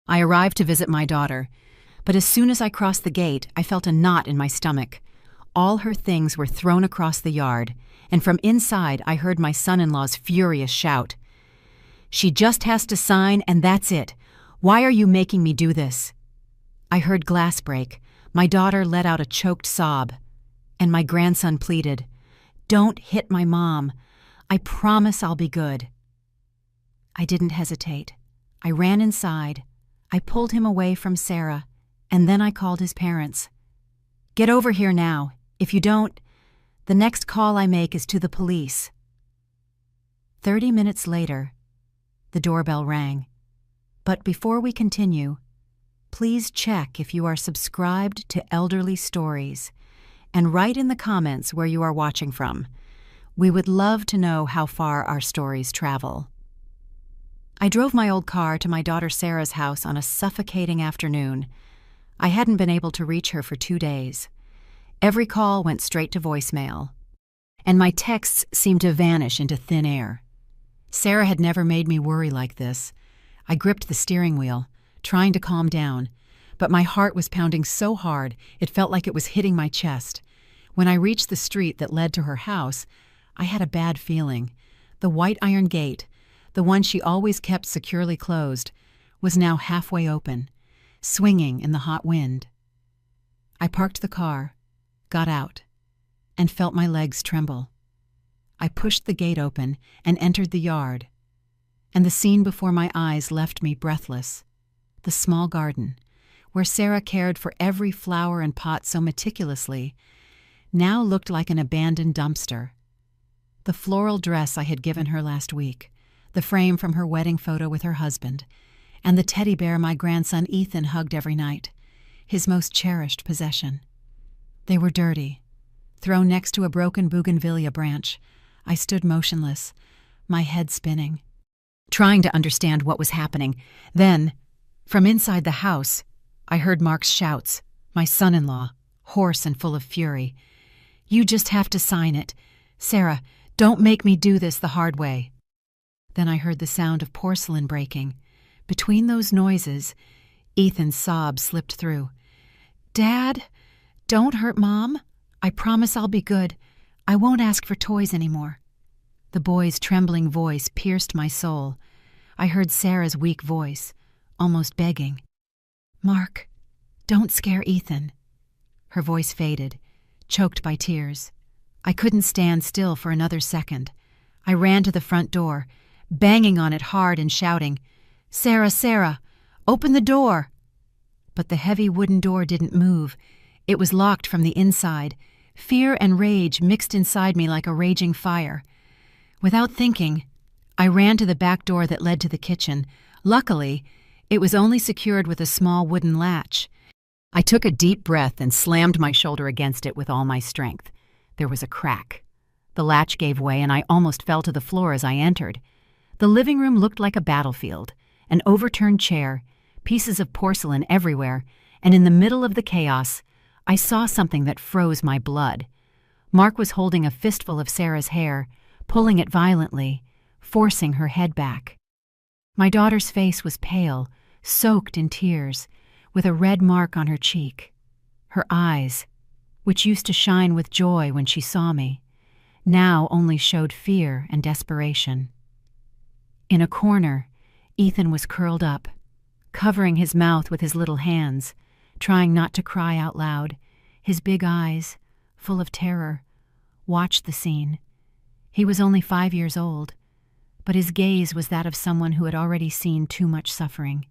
I arrived to visit my daughter, but as soon as I crossed the gate, I felt a knot in my stomach. All her things were thrown across the yard, and from inside I heard my son-in-law's furious shout. "She just has to sign, and that's it. Why are you making me do this?" I heard glass break. My daughter let out a choked sob, and my grandson pleaded, "Don't hit my mom. I promise I'll be good." I didn't hesitate. I ran inside. I pulled him away from Sarah, and then I called his parents. "Get over here now. If you don't, the next call I make is to the police." 30 minutes later, the doorbell rang. But before we continue, please check if you are subscribed to Elderly Stories and write in the comments where you are watching from. We would love to know how far our stories travel. I drove my old car to my daughter Sarah's house on a suffocating afternoon. I hadn't been able to reach her for 2 days. Every call went straight to voicemail, and my texts seemed to vanish into thin air. Sarah had never made me worry like this. I gripped the steering wheel, trying to calm down, but my heart was pounding so hard it felt like it was hitting my chest. When I reached the street that led to her house, I had a bad feeling. The white iron gate, the one she always kept securely closed, was now halfway open, swinging in the hot wind. I parked the car, got out, and felt my legs tremble. I pushed the gate open and entered the yard, and the scene before my eyes left me breathless. The small garden, where Sarah cared for every flower and pot so meticulously, now looked like an abandoned dumpster. The floral dress I had given her last week, the frame from her wedding photo with her husband, and the teddy bear my grandson Ethan hugged every night, his most cherished possession. They were dirty. Thrown next to a broken bougainvillea branch, I stood motionless, my head spinning, trying to understand what was happening. Then, from inside the house, I heard Mark's shouts, my son-in-law, hoarse and full of fury. "You just have to sign it. Sarah, don't make me do this the hard way." Then I heard the sound of porcelain breaking. Between those noises, Ethan's sobs slipped through. "Dad, don't hurt Mom. I promise I'll be good. I won't ask for toys anymore." The boy's trembling voice pierced my soul. I heard Sarah's weak voice, almost begging. "Mark, don't scare Ethan." Her voice faded, choked by tears. I couldn't stand still for another second. I ran to the front door, banging on it hard and shouting, "Sarah, Sarah, open the door!" But the heavy wooden door didn't move. It was locked from the inside. Fear and rage mixed inside me like a raging fire. Without thinking, I ran to the back door that led to the kitchen. Luckily, it was only secured with a small wooden latch. I took a deep breath and slammed my shoulder against it with all my strength. There was a crack. The latch gave way and I almost fell to the floor as I entered. The living room looked like a battlefield, an overturned chair, pieces of porcelain everywhere, and in the middle of the chaos, I saw something that froze my blood. Mark was holding a fistful of Sarah's hair, pulling it violently, forcing her head back. My daughter's face was pale, soaked in tears, with a red mark on her cheek. Her eyes, which used to shine with joy when she saw me, now only showed fear and desperation. In a corner, Ethan was curled up, covering his mouth with his little hands, trying not to cry out loud. His big eyes, full of terror, watched the scene. He was only 5 years old, but his gaze was that of someone who had already seen too much suffering.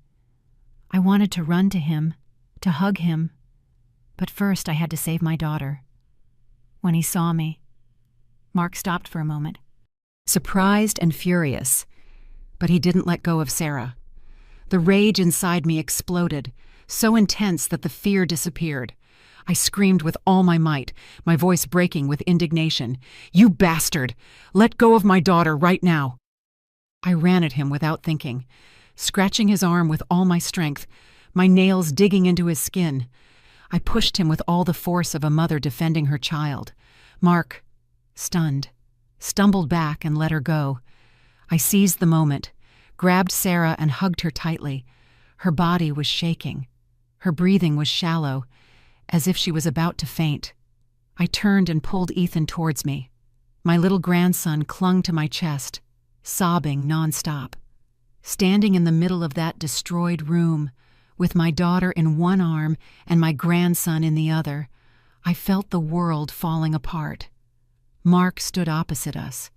I wanted to run to him, to hug him, but first I had to save my daughter. When he saw me, Mark stopped for a moment, surprised and furious, but he didn't let go of Sarah. The rage inside me exploded, so intense that the fear disappeared. I screamed with all my might, my voice breaking with indignation. "You bastard! Let go of my daughter right now!" I ran at him without thinking, scratching his arm with all my strength, my nails digging into his skin. I pushed him with all the force of a mother defending her child. Mark, stunned, stumbled back and let her go. I seized the moment, grabbed Sarah and hugged her tightly. Her body was shaking. Her breathing was shallow, as if she was about to faint. I turned and pulled Ethan towards me. My little grandson clung to my chest, sobbing nonstop. Standing in the middle of that destroyed room, with my daughter in one arm and my grandson in the other, I felt the world falling apart. Mark stood opposite us,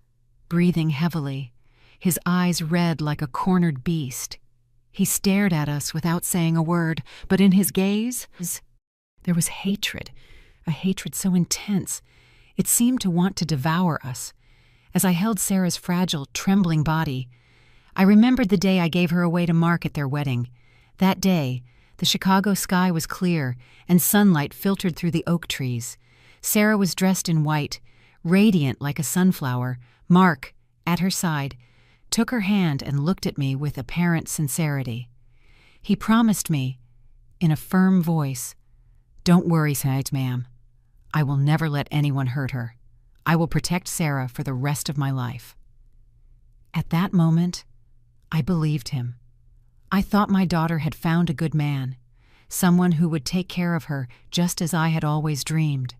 breathing heavily, his eyes red like a cornered beast. He stared at us without saying a word, but in his gaze, there was hatred, a hatred so intense, it seemed to want to devour us. As I held Sarah's fragile, trembling body, I remembered the day I gave her away to Mark at their wedding. That day, the Chicago sky was clear, and sunlight filtered through the oak trees. Sarah was dressed in white, radiant like a sunflower. Mark, at her side, took her hand and looked at me with apparent sincerity. He promised me, in a firm voice, "Don't worry, ma'am. I will never let anyone hurt her. I will protect Sarah for the rest of my life." At that moment, I believed him. I thought my daughter had found a good man, someone who would take care of her just as I had always dreamed.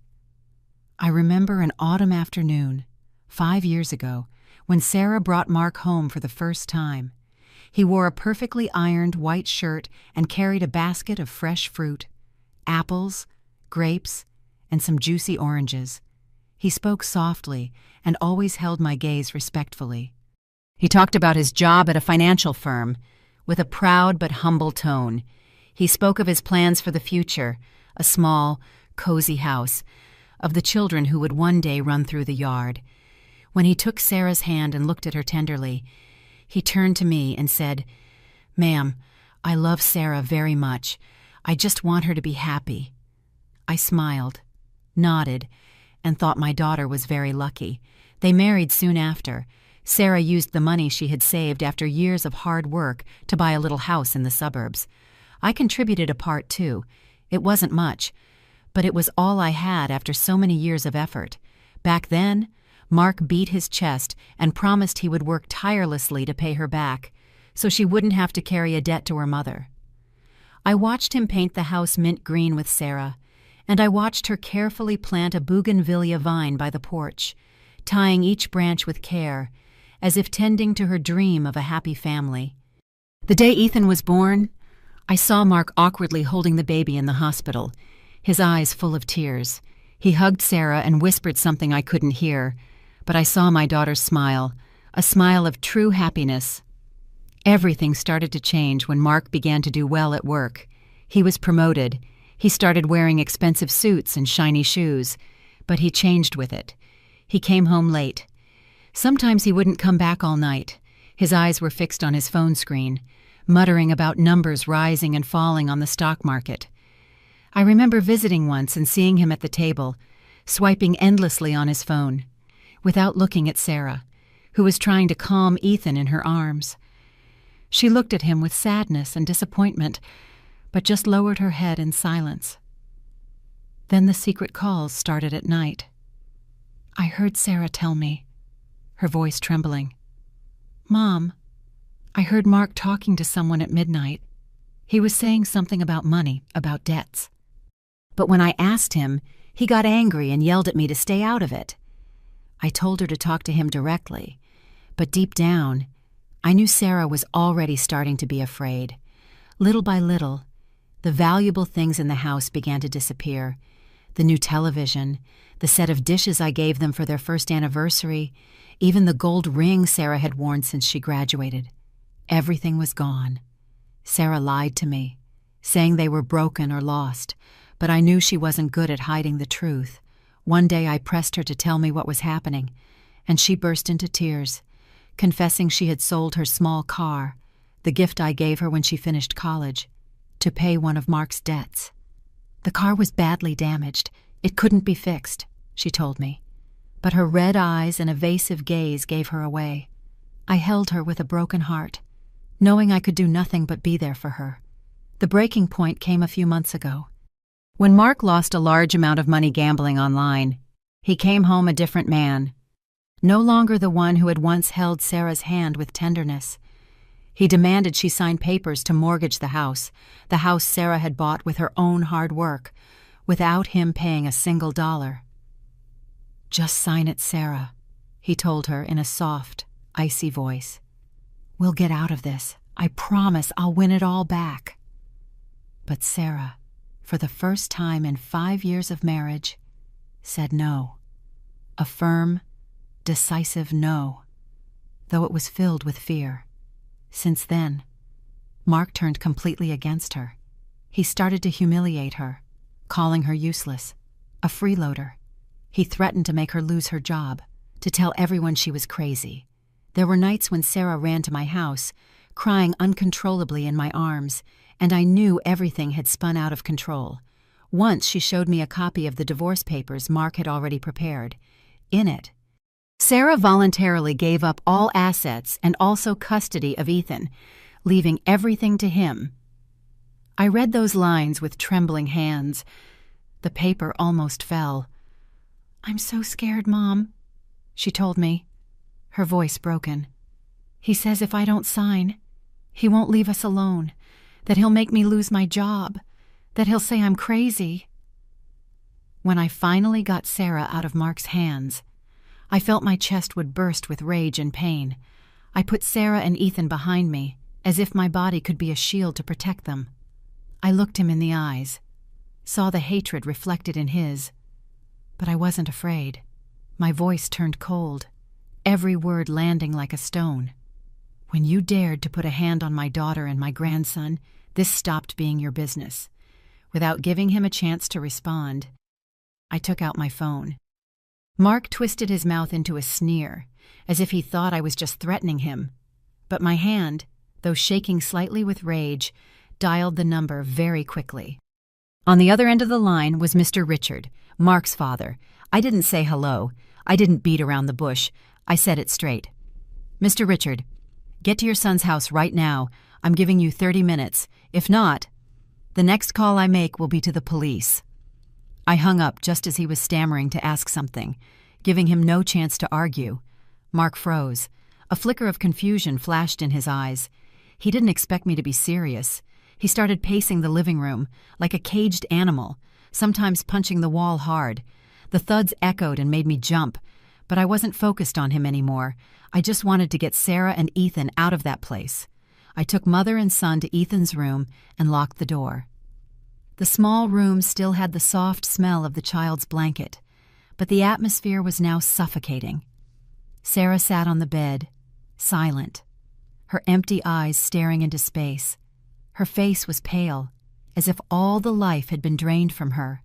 I remember an autumn afternoon, 5 years ago, when Sarah brought Mark home for the first time. He wore a perfectly ironed white shirt and carried a basket of fresh fruit, apples, grapes, and some juicy oranges. He spoke softly and always held my gaze respectfully. He talked about his job at a financial firm, with a proud but humble tone. He spoke of his plans for the future, a small, cozy house, of the children who would one day run through the yard. When he took Sarah's hand and looked at her tenderly, he turned to me and said, "Ma'am, I love Sarah very much. I just want her to be happy." I smiled, nodded, and thought my daughter was very lucky. They married soon after. Sarah used the money she had saved after years of hard work to buy a little house in the suburbs. I contributed a part too. It wasn't much, but it was all I had after so many years of effort. Back then, Mark beat his chest and promised he would work tirelessly to pay her back, so she wouldn't have to carry a debt to her mother. I watched him paint the house mint green with Sarah, and I watched her carefully plant a bougainvillea vine by the porch, tying each branch with care, as if tending to her dream of a happy family. The day Ethan was born, I saw Mark awkwardly holding the baby in the hospital, his eyes full of tears. He hugged Sarah and whispered something I couldn't hear, but I saw my daughter smile, a smile of true happiness. Everything started to change when Mark began to do well at work. He was promoted. He started wearing expensive suits and shiny shoes, but he changed with it. He came home late. Sometimes he wouldn't come back all night. His eyes were fixed on his phone screen, muttering about numbers rising and falling on the stock market. I remember visiting once and seeing him at the table, swiping endlessly on his phone, without looking at Sarah, who was trying to calm Ethan in her arms. She looked at him with sadness and disappointment, but just lowered her head in silence. Then the secret calls started at night. I heard Sarah tell me, her voice trembling, "Mom, I heard Mark talking to someone at midnight. He was saying something about money, about debts. But when I asked him, he got angry and yelled at me to stay out of it." I told her to talk to him directly, but deep down, I knew Sarah was already starting to be afraid. Little by little, the valuable things in the house began to disappear. The new television, the set of dishes I gave them for their first anniversary, even the gold ring Sarah had worn since she graduated. Everything was gone. Sarah lied to me, saying they were broken or lost, but I knew she wasn't good at hiding the truth. One day I pressed her to tell me what was happening, and she burst into tears, confessing she had sold her small car, the gift I gave her when she finished college, to pay one of Mark's debts. The car was badly damaged. It couldn't be fixed, she told me. But her red eyes and evasive gaze gave her away. I held her with a broken heart, knowing I could do nothing but be there for her. The breaking point came a few months ago. When Mark lost a large amount of money gambling online, he came home a different man, no longer the one who had once held Sarah's hand with tenderness. He demanded she sign papers to mortgage the house Sarah had bought with her own hard work, without him paying a single dollar. "Just sign it, Sarah," he told her in a soft, icy voice. "We'll get out of this. I promise I'll win it all back." But Sarah, for the first time in 5 years of marriage, said no. A firm, decisive no, though it was filled with fear. Since then, Mark turned completely against her. He started to humiliate her, calling her useless, a freeloader. He threatened to make her lose her job, to tell everyone she was crazy. There were nights when Sarah ran to my house, crying uncontrollably in my arms, and I knew everything had spun out of control. Once she showed me a copy of the divorce papers Mark had already prepared. In it, Sarah voluntarily gave up all assets and also custody of Ethan, leaving everything to him. I read those lines with trembling hands. The paper almost fell. "I'm so scared, Mom," she told me, her voice broken. "He says if I don't sign, he won't leave us alone, that he'll make me lose my job, that he'll say I'm crazy." When I finally got Sarah out of Mark's hands, I felt my chest would burst with rage and pain. I put Sarah and Ethan behind me, as if my body could be a shield to protect them. I looked him in the eyes, saw the hatred reflected in his, but I wasn't afraid. My voice turned cold, every word landing like a stone. "When you dared to put a hand on my daughter and my grandson, this stopped being your business." Without giving him a chance to respond, I took out my phone. Mark twisted his mouth into a sneer, as if he thought I was just threatening him. But my hand, though shaking slightly with rage, dialed the number very quickly. On the other end of the line was Mr. Richard, Mark's father. I didn't say hello. I didn't beat around the bush. I said it straight. "Mr. Richard, get to your son's house right now. I'm giving you 30 minutes. If not, the next call I make will be to the police." I hung up just as he was stammering to ask something, giving him no chance to argue. Mark froze. A flicker of confusion flashed in his eyes. He didn't expect me to be serious. He started pacing the living room, like a caged animal, sometimes punching the wall hard. The thuds echoed and made me jump, but I wasn't focused on him anymore. I just wanted to get Sarah and Ethan out of that place. I took mother and son to Ethan's room and locked the door. The small room still had the soft smell of the child's blanket, but the atmosphere was now suffocating. Sarah sat on the bed, silent, her empty eyes staring into space. Her face was pale, as if all the life had been drained from her.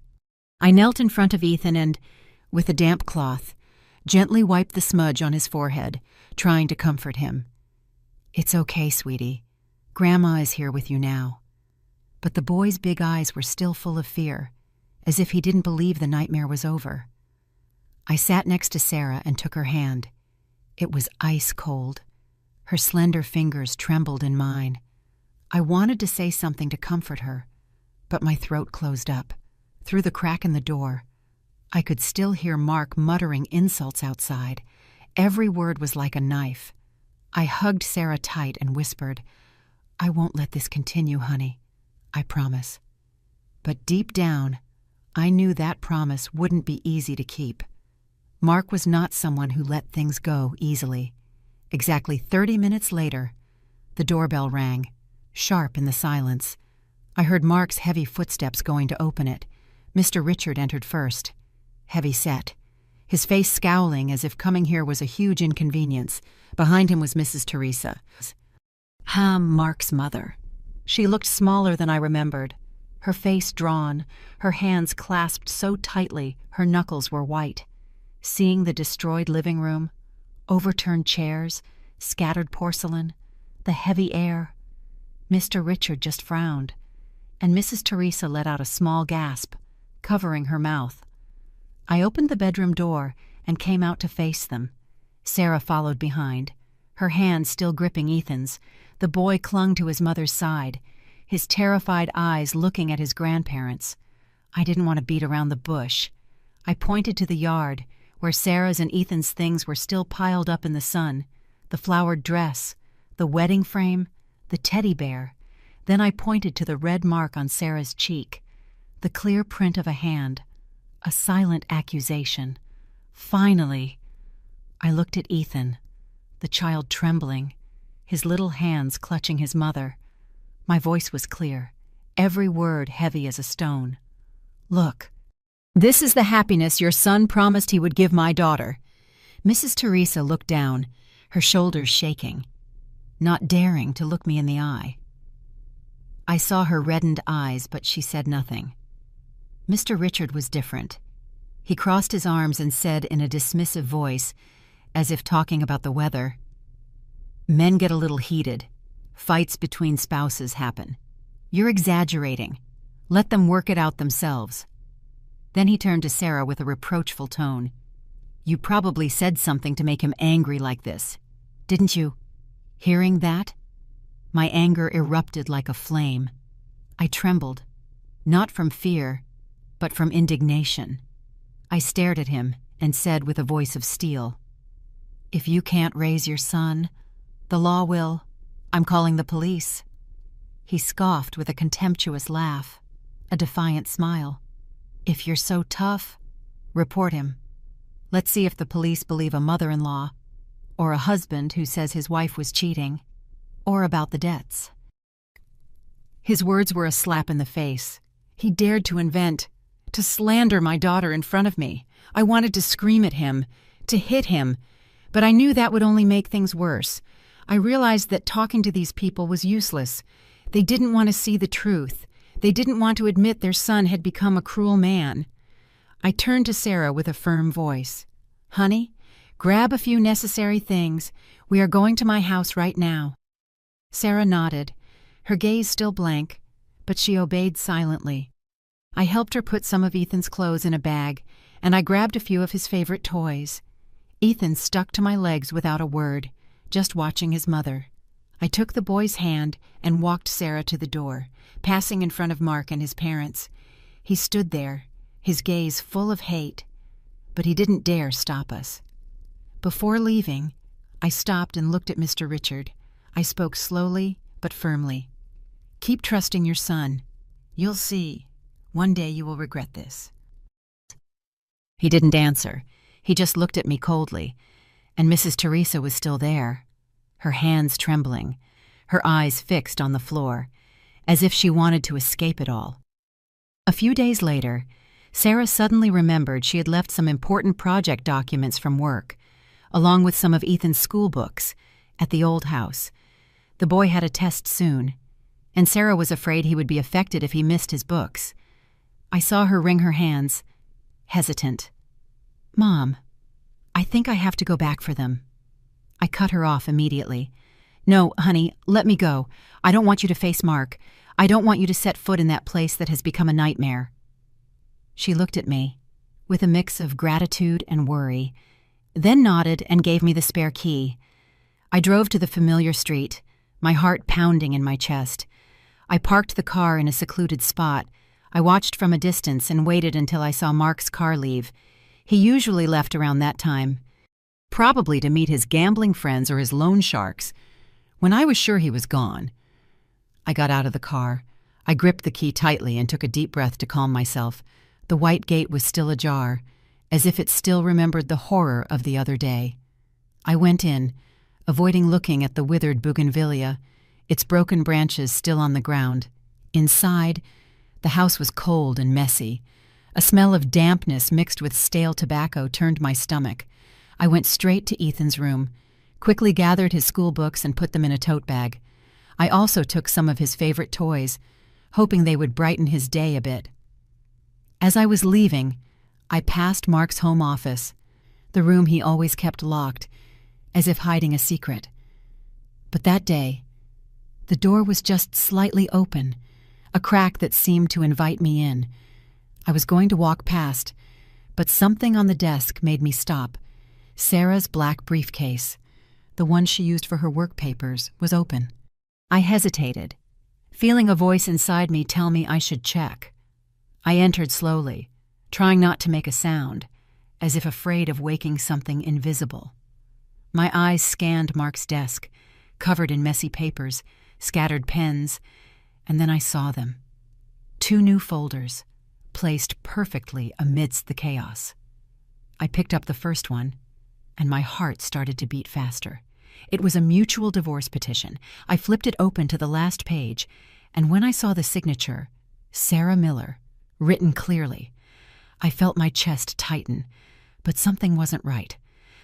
I knelt in front of Ethan and, with a damp cloth, gently wiped the smudge on his forehead, trying to comfort him. "It's okay, sweetie. Grandma is here with you now." But the boy's big eyes were still full of fear, as if he didn't believe the nightmare was over. I sat next to Sarah and took her hand. It was ice cold. Her slender fingers trembled in mine. I wanted to say something to comfort her, but my throat closed up. Through the crack in the door, I could still hear Mark muttering insults outside. Every word was like a knife. I hugged Sarah tight and whispered, "I won't let this continue, honey. I promise." But deep down, I knew that promise wouldn't be easy to keep. Mark was not someone who let things go easily. Exactly 30 minutes later, the doorbell rang, sharp in the silence. I heard Mark's heavy footsteps going to open it. Mr. Richard entered first, heavy set, his face scowling as if coming here was a huge inconvenience. Behind him was Mrs. Teresa, Mark's mother. She looked smaller than I remembered, her face drawn, her hands clasped so tightly her knuckles were white. Seeing the destroyed living room, overturned chairs, scattered porcelain, the heavy air, Mr. Richard just frowned, and Mrs. Teresa let out a small gasp, covering her mouth. I opened the bedroom door and came out to face them. Sarah followed behind, her hand still gripping Ethan's. The boy clung to his mother's side, his terrified eyes looking at his grandparents. I didn't want to beat around the bush. I pointed to the yard, where Sarah's and Ethan's things were still piled up in the sun, the flowered dress, the wedding frame, the teddy bear. Then I pointed to the red mark on Sarah's cheek, the clear print of a hand, a silent accusation. Finally, I looked at Ethan, the child trembling, his little hands clutching his mother. My voice was clear, every word heavy as a stone. "Look, this is the happiness your son promised he would give my daughter." Mrs. Teresa looked down, her shoulders shaking, not daring to look me in the eye. I saw her reddened eyes, but she said nothing. Mr. Richard was different. He crossed his arms and said in a dismissive voice, as if talking about the weather, "Men get a little heated. Fights between spouses happen. You're exaggerating. Let them work it out themselves." Then he turned to Sarah with a reproachful tone. "You probably said something to make him angry like this, didn't you?" Hearing that, my anger erupted like a flame. I trembled, not from fear, but from indignation. I stared at him and said with a voice of steel, "If you can't raise your son, the law will. I'm calling the police." He scoffed with a contemptuous laugh, a defiant smile. "If you're so tough, report him. Let's see if the police believe a mother-in-law, or a husband who says his wife was cheating, or about the debts." His words were a slap in the face. He dared to invent, to slander my daughter in front of me. I wanted to scream at him, to hit him, but I knew that would only make things worse. I realized that talking to these people was useless. They didn't want to see the truth. They didn't want to admit their son had become a cruel man. I turned to Sarah with a firm voice. "Honey, grab a few necessary things. We are going to my house right now." Sarah nodded, her gaze still blank, but she obeyed silently. I helped her put some of Ethan's clothes in a bag, and I grabbed a few of his favorite toys. Ethan stuck to my legs without a word, just watching his mother. I took the boy's hand and walked Sarah to the door, passing in front of Mark and his parents. He stood there, his gaze full of hate, but he didn't dare stop us. Before leaving, I stopped and looked at Mr. Richard. I spoke slowly but firmly. "Keep trusting your son. You'll see. One day you will regret this." He didn't answer. He just looked at me coldly, and Mrs. Teresa was still there, her hands trembling, her eyes fixed on the floor, as if she wanted to escape it all. A few days later, Sarah suddenly remembered she had left some important project documents from work, along with some of Ethan's school books, at the old house. The boy had a test soon, and Sarah was afraid he would be affected if he missed his books. I saw her wring her hands, hesitant. "Mom, I think I have to go back for them." I cut her off immediately. "No, honey, let me go. I don't want you to face Mark. I don't want you to set foot in that place that has become a nightmare." She looked at me, with a mix of gratitude and worry, then nodded and gave me the spare key. I drove to the familiar street, my heart pounding in my chest. I parked the car in a secluded spot. I watched from a distance and waited until I saw Mark's car leave. He usually left around that time, probably to meet his gambling friends or his loan sharks. When I was sure he was gone, I got out of the car. I gripped the key tightly and took a deep breath to calm myself. The white gate was still ajar, as if it still remembered the horror of the other day. I went in, avoiding looking at the withered bougainvillea, its broken branches still on the ground. Inside, the house was cold and messy. A smell of dampness mixed with stale tobacco turned my stomach. I went straight to Ethan's room, quickly gathered his school books and put them in a tote bag. I also took some of his favorite toys, hoping they would brighten his day a bit. As I was leaving, I passed Mark's home office, the room he always kept locked, as if hiding a secret. But that day, the door was just slightly open, a crack that seemed to invite me in. I was going to walk past, but something on the desk made me stop. Sarah's black briefcase, the one she used for her work papers, was open. I hesitated, feeling a voice inside me tell me I should check. I entered slowly, trying not to make a sound, as if afraid of waking something invisible. My eyes scanned Mark's desk, covered in messy papers, scattered pens, and then I saw them. 2 new folders, placed perfectly amidst the chaos. I picked up the first one, and my heart started to beat faster. It was a mutual divorce petition. I flipped it open to the last page, and when I saw the signature, Sarah Miller, written clearly, I felt my chest tighten, but something wasn't right.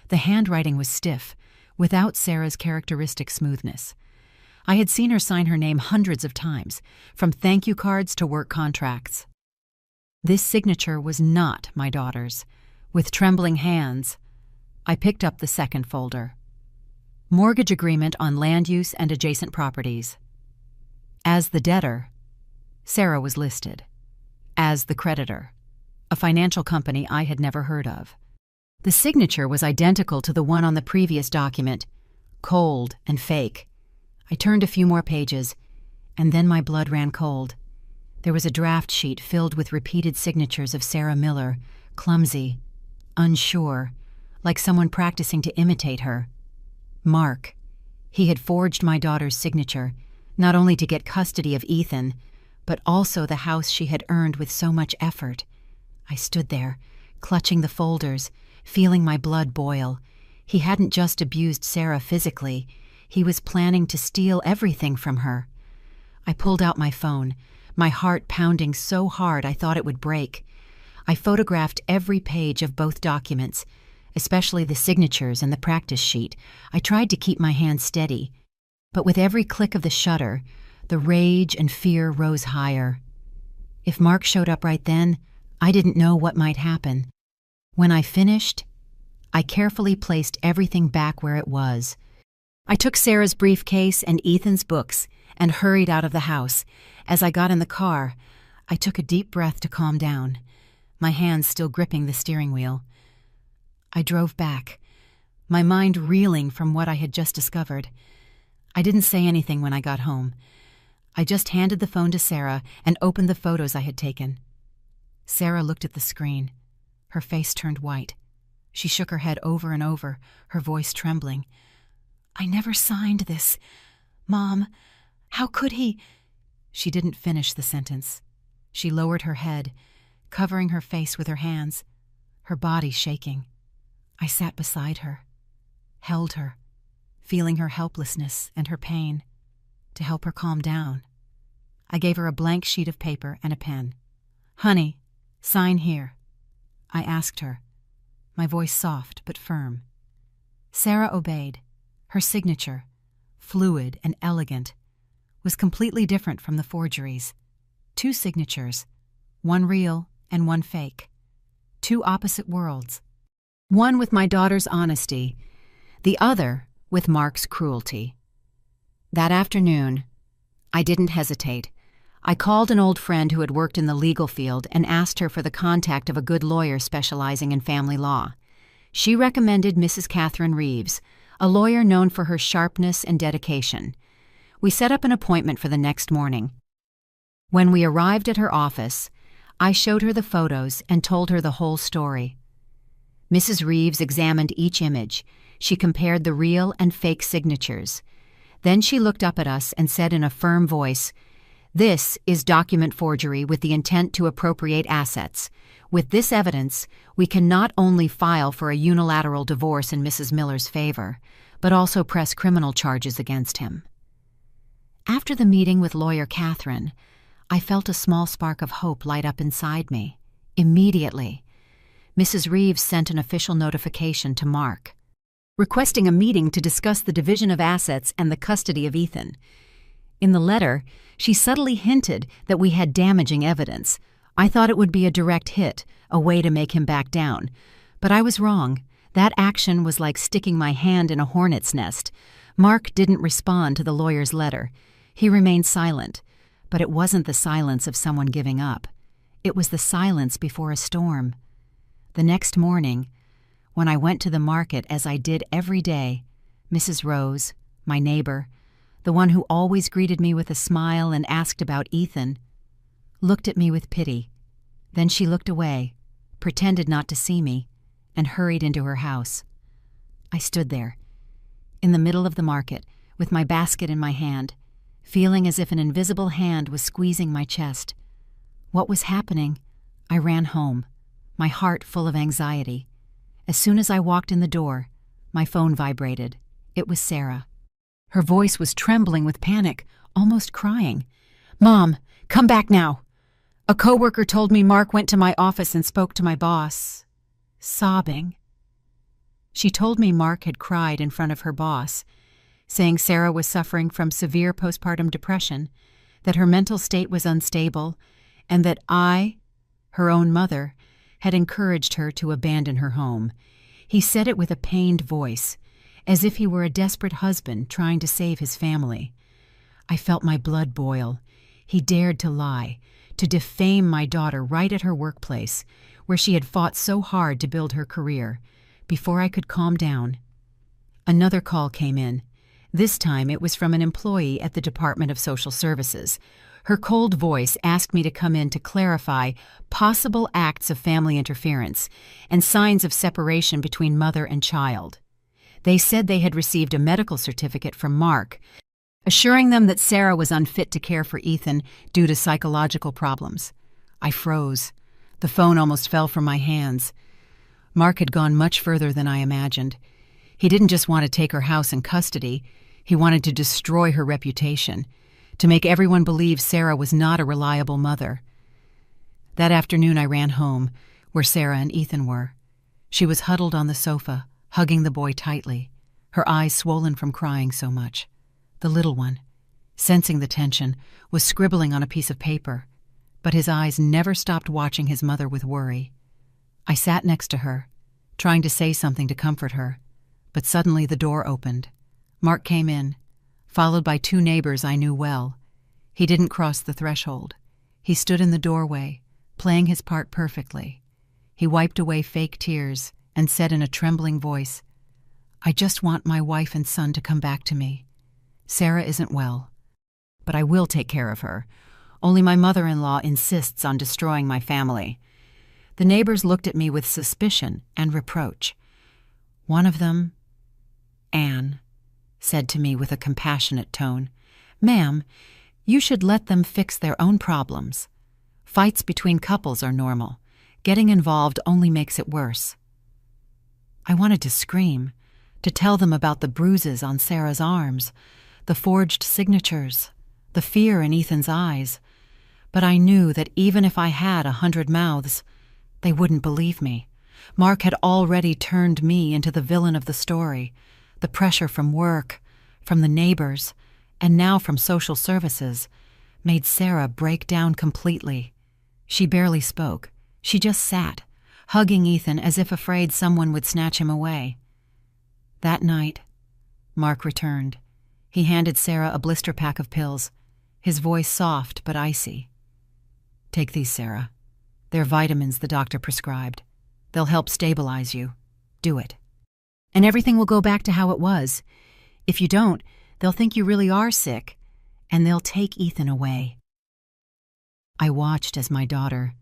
The handwriting was stiff, without Sarah's characteristic smoothness. I had seen her sign her name hundreds of times, from thank you cards to work contracts. This signature was not my daughter's. With trembling hands, I picked up the second folder. Mortgage agreement on land use and adjacent properties. As the debtor, Sarah was listed. As the creditor, a financial company I had never heard of. The signature was identical to the one on the previous document, cold and fake. I turned a few more pages, and then my blood ran cold. There was a draft sheet filled with repeated signatures of Sarah Miller, clumsy, unsure, like someone practicing to imitate her. Mark. He had forged my daughter's signature, not only to get custody of Ethan, but also the house she had earned with so much effort. I stood there, clutching the folders, feeling my blood boil. He hadn't just abused Sarah physically. He was planning to steal everything from her. I pulled out my phone, my heart pounding so hard I thought it would break. I photographed every page of both documents, especially the signatures and the practice sheet. I tried to keep my hand steady, but with every click of the shutter, the rage and fear rose higher. If Mark showed up right then, I didn't know what might happen. When I finished, I carefully placed everything back where it was. I took Sarah's briefcase and Ethan's books and hurried out of the house. As I got in the car, I took a deep breath to calm down, my hands still gripping the steering wheel. I drove back, my mind reeling from what I had just discovered. I didn't say anything when I got home. I just handed the phone to Sarah and opened the photos I had taken. Sarah looked at the screen. Her face turned white. She shook her head over and over, her voice trembling. "I never signed this. Mom, how could he?" She didn't finish the sentence. She lowered her head, covering her face with her hands, her body shaking. I sat beside her, held her, feeling her helplessness and her pain, to help her calm down. I gave her a blank sheet of paper and a pen. "Honey, sign here," I asked her, my voice soft but firm. Sarah obeyed. Her signature, fluid and elegant, was completely different from the forgeries. 2 signatures, one real and one fake. 2 opposite worlds. One with my daughter's honesty, the other with Mark's cruelty. That afternoon, I didn't hesitate. I called an old friend who had worked in the legal field and asked her for the contact of a good lawyer specializing in family law. She recommended Mrs. Catherine Reeves, a lawyer known for her sharpness and dedication. We set up an appointment for the next morning. When we arrived at her office, I showed her the photos and told her the whole story. Mrs. Reeves examined each image. She compared the real and fake signatures. Then she looked up at us and said in a firm voice, "This is document forgery with the intent to appropriate assets. With this evidence, we can not only file for a unilateral divorce in Mrs. Miller's favor, but also press criminal charges against him." After the meeting with lawyer Catherine, I felt a small spark of hope light up inside me. Immediately, Mrs. Reeves sent an official notification to Mark, requesting a meeting to discuss the division of assets and the custody of Ethan. In the letter, she subtly hinted that we had damaging evidence. I thought it would be a direct hit, a way to make him back down. But I was wrong. That action was like sticking my hand in a hornet's nest. Mark didn't respond to the lawyer's letter. He remained silent. But it wasn't the silence of someone giving up. It was the silence before a storm. The next morning, when I went to the market as I did every day, Mrs. Rose, my neighbor, the one who always greeted me with a smile and asked about Ethan, looked at me with pity. Then she looked away, pretended not to see me, and hurried into her house. I stood there, in the middle of the market, with my basket in my hand, feeling as if an invisible hand was squeezing my chest. What was happening? I ran home, my heart full of anxiety. As soon as I walked in the door, my phone vibrated. It was Sarah. Her voice was trembling with panic, almost crying. "Mom, come back now. A coworker told me Mark went to my office and spoke to my boss." Sobbing. She told me Mark had cried in front of her boss, saying Sarah was suffering from severe postpartum depression, that her mental state was unstable, and that I, her own mother, had encouraged her to abandon her home. He said it with a pained voice, as if he were a desperate husband trying to save his family. I felt my blood boil. He dared to lie, to defame my daughter right at her workplace, where she had fought so hard to build her career. Before I could calm down, another call came in. This time it was from an employee at the Department of Social Services. Her cold voice asked me to come in to clarify possible acts of family interference and signs of separation between mother and child. They said they had received a medical certificate from Mark, assuring them that Sarah was unfit to care for Ethan due to psychological problems. I froze. The phone almost fell from my hands. Mark had gone much further than I imagined. He didn't just want to take her house in custody. He wanted to destroy her reputation, to make everyone believe Sarah was not a reliable mother. That afternoon I ran home, where Sarah and Ethan were. She was huddled on the sofa, hugging the boy tightly, her eyes swollen from crying so much. The little one, sensing the tension, was scribbling on a piece of paper, but his eyes never stopped watching his mother with worry. I sat next to her, trying to say something to comfort her, but suddenly the door opened. Mark came in, followed by two neighbors I knew well. He didn't cross the threshold. He stood in the doorway, playing his part perfectly. He wiped away fake tears and said in a trembling voice, "I just want my wife and son to come back to me. Sarah isn't well, but I will take care of her. Only my mother-in-law insists on destroying my family." The neighbors looked at me with suspicion and reproach. One of them, Anne, said to me with a compassionate tone, "Ma'am, you should let them fix their own problems. Fights between couples are normal. Getting involved only makes it worse." I wanted to scream, to tell them about the bruises on Sarah's arms, the forged signatures, the fear in Ethan's eyes, but I knew that even if I had 100 mouths, they wouldn't believe me. Mark had already turned me into the villain of the story. The pressure from work, from the neighbors, and now from social services, made Sarah break down completely. She barely spoke. She just sat, hugging Ethan as if afraid someone would snatch him away. That night, Mark returned. He handed Sarah a blister pack of pills, his voice soft but icy. "Take these, Sarah. They're vitamins the doctor prescribed. They'll help stabilize you. Do it. And everything will go back to how it was. If you don't, they'll think you really are sick, and they'll take Ethan away." I watched as my daughter,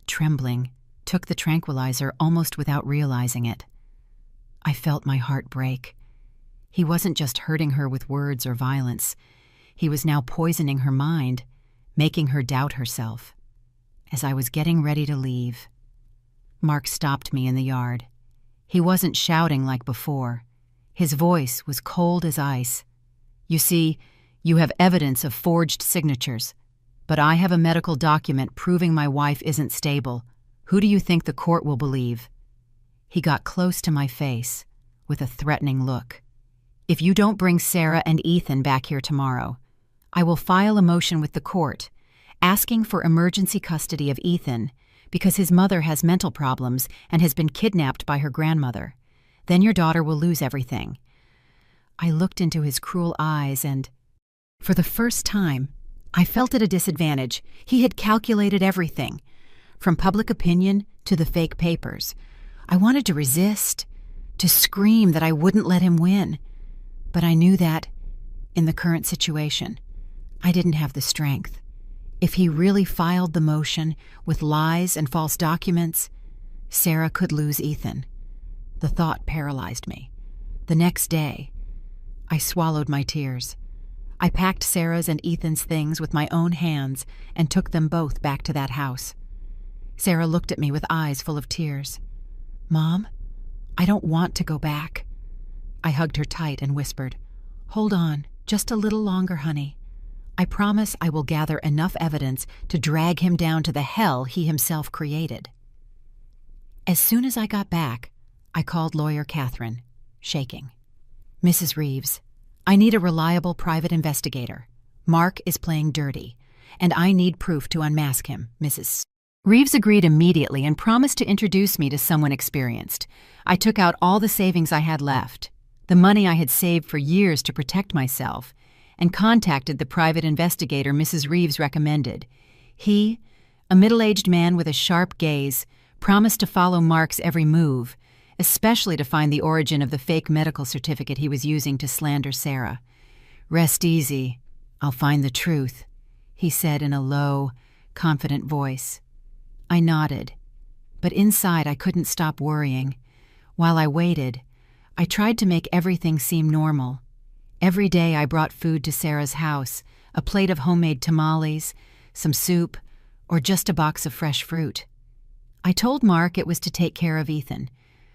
trembling, took the tranquilizer almost without realizing it. I felt my heart break. He wasn't just hurting her with words or violence. He was now poisoning her mind, making her doubt herself. As I was getting ready to leave, Mark stopped me in the yard. He wasn't shouting like before. His voice was cold as ice. "You see, you have evidence of forged signatures, but I have a medical document proving my wife isn't stable. Who do you think the court will believe?" He got close to my face with a threatening look. "If you don't bring Sarah and Ethan back here tomorrow, I will file a motion with the court asking for emergency custody of Ethan because his mother has mental problems and has been kidnapped by her grandmother. Then your daughter will lose everything." I looked into his cruel eyes and, for the first time, I felt at a disadvantage. He had calculated everything, from public opinion to the fake papers. I wanted to resist, to scream that I wouldn't let him win, but I knew that, in the current situation, I didn't have the strength. If he really filed the motion with lies and false documents, Sarah could lose Ethan. The thought paralyzed me. The next day, I swallowed my tears. I packed Sarah's and Ethan's things with my own hands and took them both back to that house. Sarah looked at me with eyes full of tears. "Mom, I don't want to go back." I hugged her tight and whispered, "Hold on, just a little longer, honey. I promise I will gather enough evidence to drag him down to the hell he himself created." As soon as I got back, I called lawyer Catherine, shaking. "Mrs. Reeves, I need a reliable private investigator. Mark is playing dirty, and I need proof to unmask him, Mrs. Reeves agreed immediately and promised to introduce me to someone experienced. I took out all the savings I had left, the money I had saved for years to protect myself, and contacted the private investigator Mrs. Reeves recommended. He, a middle-aged man with a sharp gaze, promised to follow Mark's every move, especially to find the origin of the fake medical certificate he was using to slander Sarah. "Rest easy. I'll find the truth," he said in a low, confident voice. I nodded, but inside I couldn't stop worrying. While I waited, I tried to make everything seem normal. Every day I brought food to Sarah's house, a plate of homemade tamales, some soup, or just a box of fresh fruit. I told Mark it was to take care of Ethan,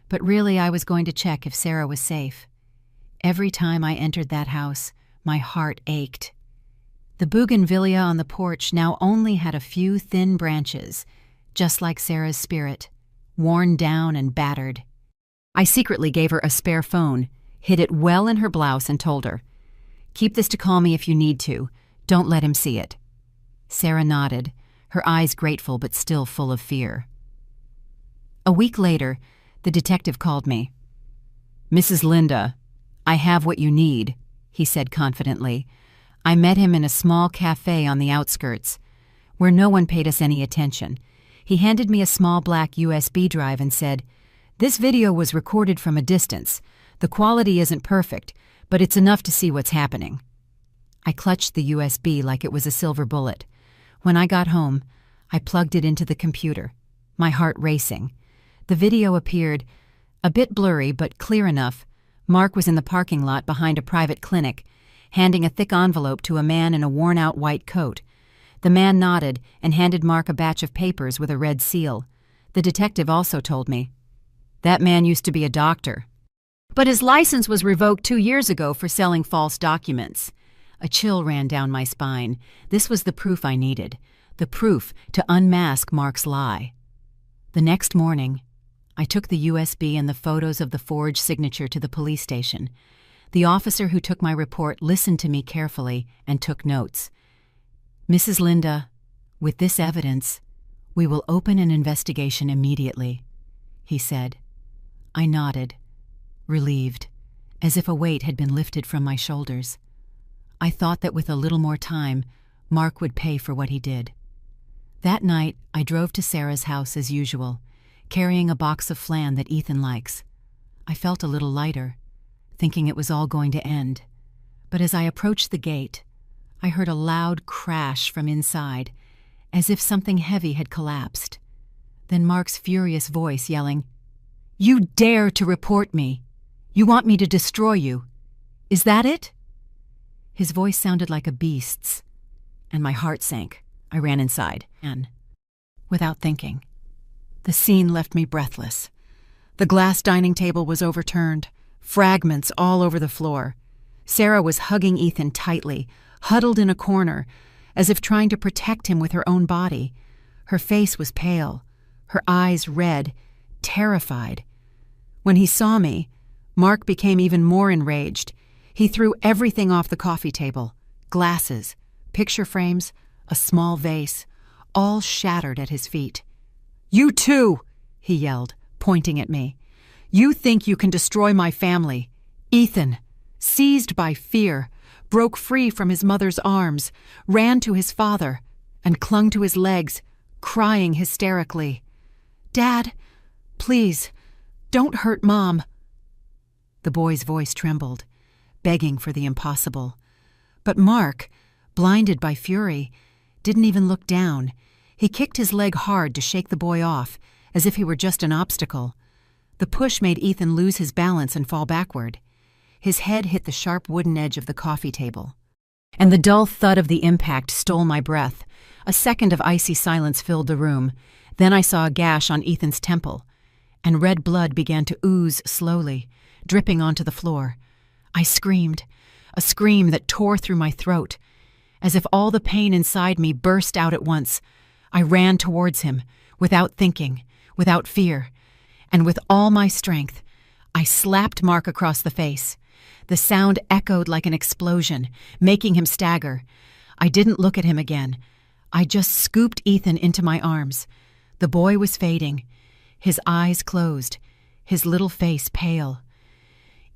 but really I was going to check if Sarah was safe. Every time I entered that house, my heart ached. The bougainvillea on the porch now only had a few thin branches, just like Sarah's spirit, worn down and battered. I secretly gave her a spare phone, hid it well in her blouse, and told her, "Keep this to call me if you need to. Don't let him see it." Sarah nodded, her eyes grateful but still full of fear. A week later, the detective called me. "Mrs. Linda, I have what you need," he said confidently. I met him in a small cafe on the outskirts, where no one paid us any attention. He handed me a small black USB drive and said, "This video was recorded from a distance. The quality isn't perfect, but it's enough to see what's happening." I clutched the USB like it was a silver bullet. When I got home, I plugged it into the computer, my heart racing. The video appeared, a bit blurry but clear enough. Mark was in the parking lot behind a private clinic, handing a thick envelope to a man in a worn-out white coat. The man nodded and handed Mark a batch of papers with a red seal. The detective also told me, "That man used to be a doctor, but his license was revoked 2 years ago for selling false documents." A chill ran down my spine. This was the proof I needed, the proof to unmask Mark's lie. The next morning, I took the USB and the photos of the forged signature to the police station. The officer who took my report listened to me carefully and took notes. "Mrs. Linda, with this evidence, we will open an investigation immediately," he said. I nodded, relieved, as if a weight had been lifted from my shoulders. I thought that with a little more time, Mark would pay for what he did. That night, I drove to Sarah's house as usual, carrying a box of flan that Ethan likes. I felt a little lighter, thinking it was all going to end. But as I approached the gate, I heard a loud crash from inside, as if something heavy had collapsed. Then Mark's furious voice yelling, "You dare to report me! You want me to destroy you! Is that it?" His voice sounded like a beast's, and my heart sank. I ran inside, and, without thinking, the scene left me breathless. The glass dining table was overturned, fragments all over the floor. Sarah was hugging Ethan tightly, huddled in a corner, as if trying to protect him with her own body. Her face was pale, her eyes red, terrified. When he saw me, Mark became even more enraged. He threw everything off the coffee table, glasses, picture frames, a small vase, all shattered at his feet. "You too!" he yelled, pointing at me. "You think you can destroy my family." Ethan, seized by fear, broke free from his mother's arms, ran to his father, and clung to his legs, crying hysterically. "Dad, please, don't hurt Mom." The boy's voice trembled, begging for the impossible. But Mark, blinded by fury, didn't even look down. He kicked his leg hard to shake the boy off, as if he were just an obstacle. The push made Ethan lose his balance and fall backward. His head hit the sharp wooden edge of the coffee table. and the dull thud of the impact stole my breath. A second of icy silence filled the room. Then I saw a gash on Ethan's temple, and red blood began to ooze slowly, dripping onto the floor. I screamed, a scream that tore through my throat, as if all the pain inside me burst out at once. I ran towards him, without thinking, without fear, and with all my strength, I slapped Mark across the face. The sound echoed like an explosion, making him stagger. I didn't look at him again. I just scooped Ethan into my arms. The boy was fading, his eyes closed, his little face pale.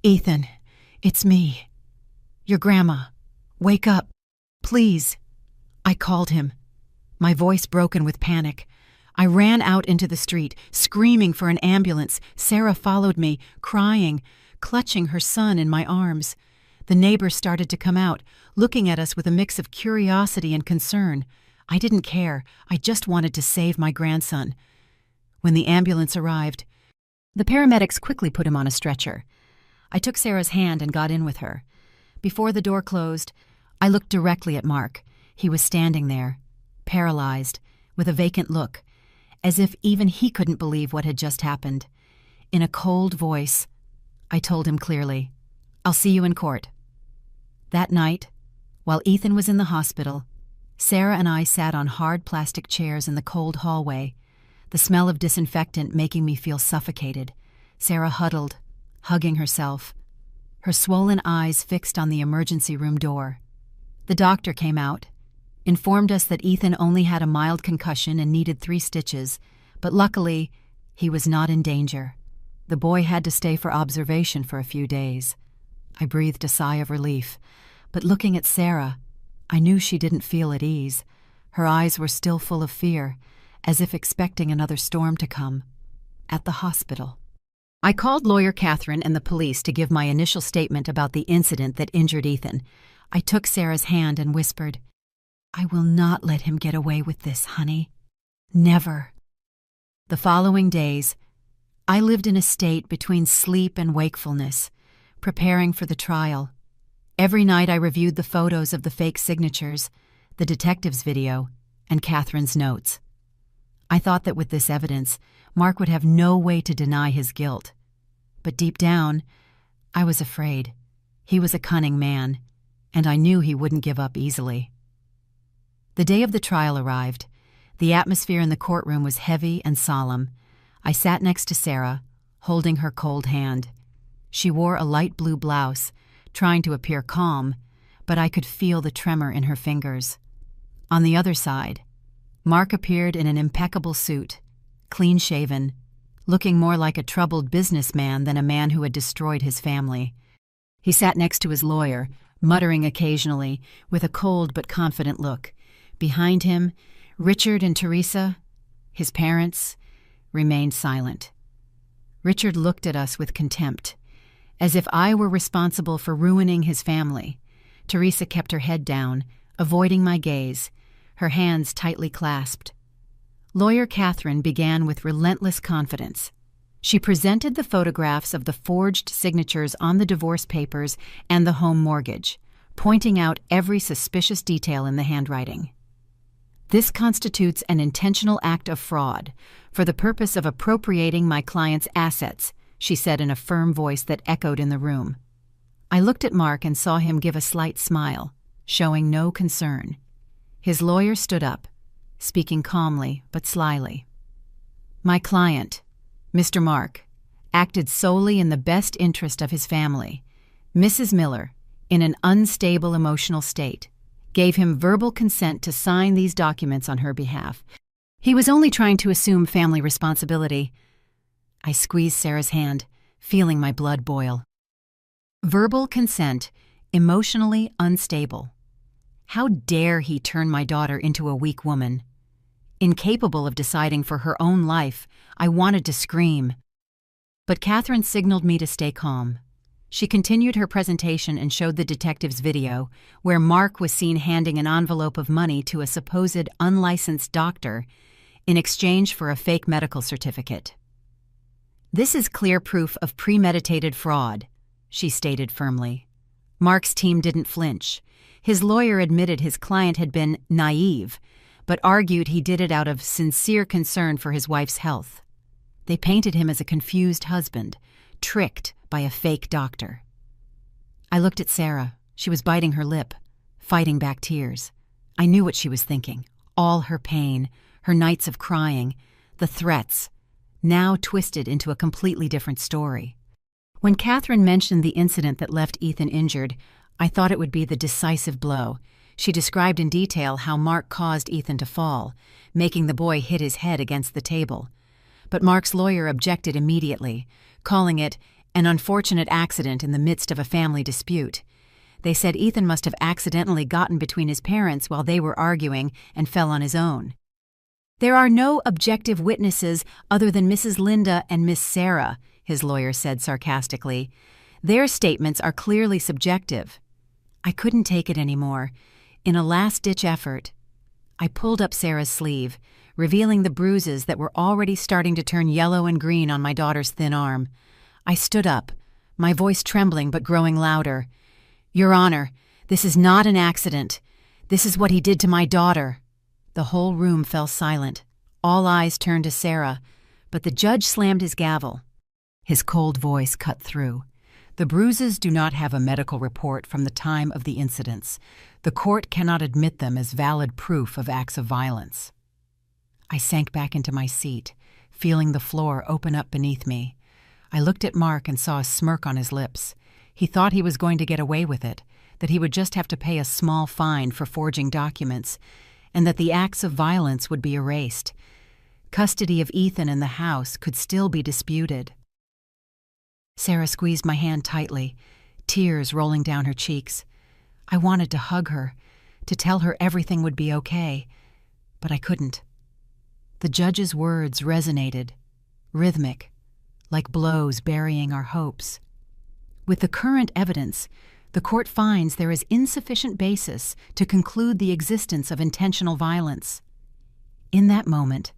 "Ethan, it's me. Your grandma. Wake up, please." I called him, my voice broken with panic. I ran out into the street, screaming for an ambulance. Sarah followed me, crying, clutching her son in my arms. The neighbors started to come out, looking at us with a mix of curiosity and concern. I didn't care. I just wanted to save my grandson. When the ambulance arrived, the paramedics quickly put him on a stretcher. I took Sarah's hand and got in with her. Before the door closed, I looked directly at Mark. He was standing there, paralyzed, with a vacant look, as if even he couldn't believe what had just happened. In a cold voice, I told him clearly, "I'll see you in court." That night, while Ethan was in the hospital, Sarah and I sat on hard plastic chairs in the cold hallway, the smell of disinfectant making me feel suffocated. Sarah huddled, hugging herself, her swollen eyes fixed on the emergency room door. The doctor came out, informed us that Ethan only had a mild concussion and needed 3 stitches, but luckily, he was not in danger. The boy had to stay for observation for a few days. I breathed a sigh of relief, but looking at Sarah, I knew she didn't feel at ease. Her eyes were still full of fear, as if expecting another storm to come. At the hospital, I called lawyer Catherine and the police to give my initial statement about the incident that injured Ethan. I took Sarah's hand and whispered, "I will not let him get away with this, honey. Never." The following days, I lived in a state between sleep and wakefulness, preparing for the trial. Every night I reviewed the photos of the fake signatures, the detective's video, and Catherine's notes. I thought that with this evidence, Mark would have no way to deny his guilt. But deep down, I was afraid. He was a cunning man, and I knew he wouldn't give up easily. The day of the trial arrived. The atmosphere in the courtroom was heavy and solemn. I sat next to Sarah, holding her cold hand. She wore a light blue blouse, trying to appear calm, but I could feel the tremor in her fingers. On the other side, Mark appeared in an impeccable suit, clean-shaven, looking more like a troubled businessman than a man who had destroyed his family. He sat next to his lawyer, muttering occasionally, with a cold but confident look. Behind him, Richard and Teresa, his parents, remained silent. Richard looked at us with contempt, as if I were responsible for ruining his family. Teresa kept her head down, avoiding my gaze, her hands tightly clasped. Lawyer Catherine began with relentless confidence. She presented the photographs of the forged signatures on the divorce papers and the home mortgage, pointing out every suspicious detail in the handwriting. "This constitutes an intentional act of fraud for the purpose of appropriating my client's assets," she said in a firm voice that echoed in the room. I looked at Mark and saw him give a slight smile, showing no concern. His lawyer stood up, speaking calmly but slyly. "My client, Mr. Mark, acted solely in the best interest of his family. Mrs. Miller, in an unstable emotional state, gave him verbal consent to sign these documents on her behalf. He was only trying to assume family responsibility." I squeezed Sarah's hand, feeling my blood boil. Verbal consent, emotionally unstable. How dare he turn my daughter into a weak woman? Incapable of deciding for her own life, I wanted to scream. But Catherine signaled me to stay calm. She continued her presentation and showed the detective's video, where Mark was seen handing an envelope of money to a supposed unlicensed doctor in exchange for a fake medical certificate. "This is clear proof of premeditated fraud," she stated firmly. Mark's team didn't flinch. His lawyer admitted his client had been naive, but argued he did it out of sincere concern for his wife's health. They painted him as a confused husband, tricked by a fake doctor. I looked at Sarah. She was biting her lip, fighting back tears. I knew what she was thinking. All her pain, her nights of crying, the threats, now twisted into a completely different story. When Catherine mentioned the incident that left Ethan injured, I thought it would be the decisive blow. She described in detail how Mark caused Ethan to fall, making the boy hit his head against the table. But Mark's lawyer objected immediately, calling it an unfortunate accident in the midst of a family dispute. They said Ethan must have accidentally gotten between his parents while they were arguing and fell on his own. "There are no objective witnesses other than Mrs. Linda and Miss Sarah," his lawyer said sarcastically. "Their statements are clearly subjective." I couldn't take it anymore. In a last-ditch effort, I pulled up Sarah's sleeve, revealing the bruises that were already starting to turn yellow and green on my daughter's thin arm. I stood up, my voice trembling but growing louder. "Your Honor, this is not an accident. This is what he did to my daughter." The whole room fell silent. All eyes turned to Sarah, but the judge slammed his gavel. His cold voice cut through. "The bruises do not have a medical report from the time of the incidents. The court cannot admit them as valid proof of acts of violence." I sank back into my seat, feeling the floor open up beneath me. I looked at Mark and saw a smirk on his lips. He thought he was going to get away with it, that he would just have to pay a small fine for forging documents, and that the acts of violence would be erased. Custody of Ethan in the house could still be disputed. Sarah squeezed my hand tightly, tears rolling down her cheeks. I wanted to hug her, to tell her everything would be okay, but I couldn't. The judge's words resonated, rhythmic, like blows burying our hopes. With the current evidence, the court finds there is insufficient basis to conclude the existence of intentional violence. In that moment,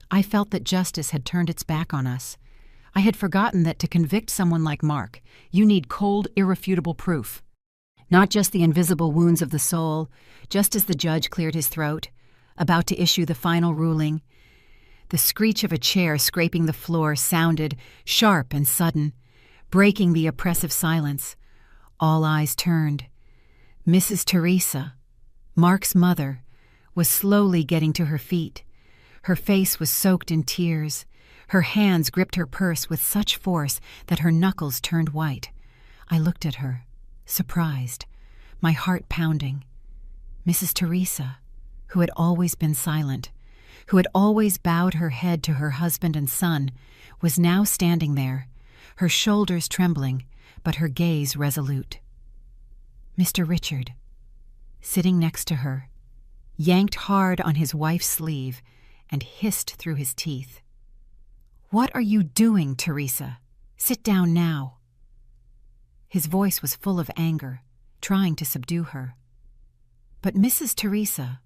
I felt that justice had turned its back on us. I had forgotten that to convict someone like Mark, you need cold, irrefutable proof. Not just the invisible wounds of the soul. Just as the judge cleared his throat, about to issue the final ruling, the screech of a chair scraping the floor sounded sharp and sudden, breaking the oppressive silence. All eyes turned. Mrs. Teresa, Mark's mother, was slowly getting to her feet. Her face was soaked in tears. Her hands gripped her purse with such force that her knuckles turned white. I looked at her, surprised, my heart pounding. Mrs. Teresa, who had always been silent, who had always bowed her head to her husband and son, was now standing there, her shoulders trembling, but her gaze resolute. Mr. Richard, sitting next to her, yanked hard on his wife's sleeve and hissed through his teeth. "What are you doing, Teresa? Sit down now." His voice was full of anger, trying to subdue her. But Mrs. Teresa,